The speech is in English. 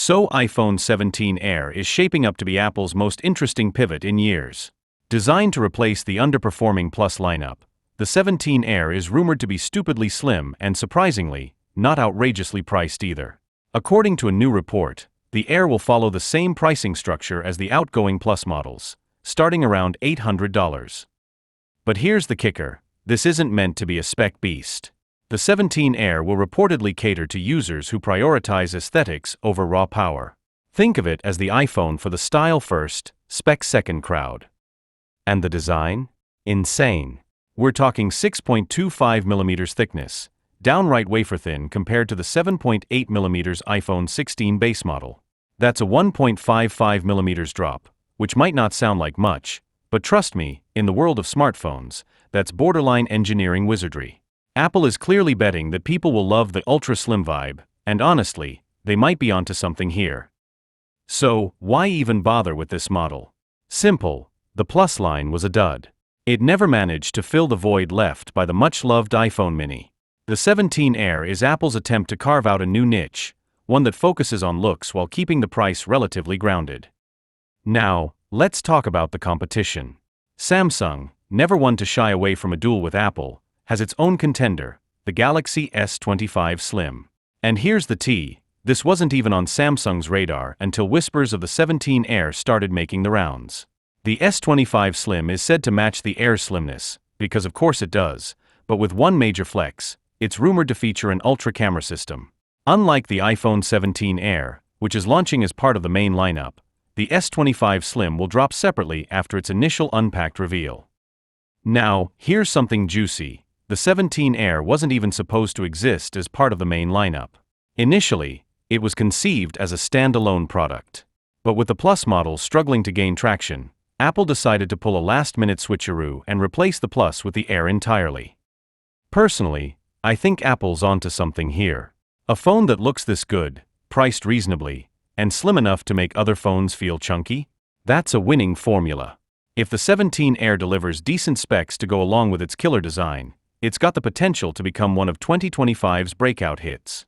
So iPhone 17 Air is shaping up to be Apple's most interesting pivot in years. Designed to replace the underperforming Plus lineup, the 17 Air is rumored to be stupidly slim and, surprisingly, not outrageously priced either. According to a new report, the Air will follow the same pricing structure as the outgoing Plus models, starting around $800. But here's the kicker: this isn't meant to be a spec beast. The 17 Air will reportedly cater to users who prioritize aesthetics over raw power. Think of it as the iPhone for the style-first, spec-second crowd. And the design? Insane. We're talking 6.25mm thickness, downright wafer-thin compared to the 7.8mm iPhone 16 base model. That's a 1.55mm drop, which might not sound like much, but trust me, in the world of smartphones, that's borderline engineering wizardry. Apple is clearly betting that people will love the ultra-slim vibe, and honestly, they might be onto something here. So, why even bother with this model? Simple: the Plus line was a dud. It never managed to fill the void left by the much-loved iPhone mini. The 17 Air is Apple's attempt to carve out a new niche, one that focuses on looks while keeping the price relatively grounded. Now, let's talk about the competition. Samsung, never one to shy away from a duel with Apple, has its own contender, the Galaxy S25 Slim. And here's the tea: this wasn't even on Samsung's radar until whispers of the 17 Air started making the rounds. The S25 Slim is said to match the Air's slimness, because of course it does, but with one major flex: it's rumored to feature an ultra camera system. Unlike the iPhone 17 Air, which is launching as part of the main lineup, the S25 Slim will drop separately after its initial unpacked reveal. Now, here's something juicy: the 17 Air wasn't even supposed to exist as part of the main lineup. Initially, it was conceived as a standalone product. But with the Plus model struggling to gain traction, Apple decided to pull a last-minute switcheroo and replace the Plus with the Air entirely. Personally, I think Apple's onto something here. A phone that looks this good, priced reasonably, and slim enough to make other phones feel chunky? That's a winning formula. If the 17 Air delivers decent specs to go along with its killer design, it's got the potential to become one of 2025's breakout hits.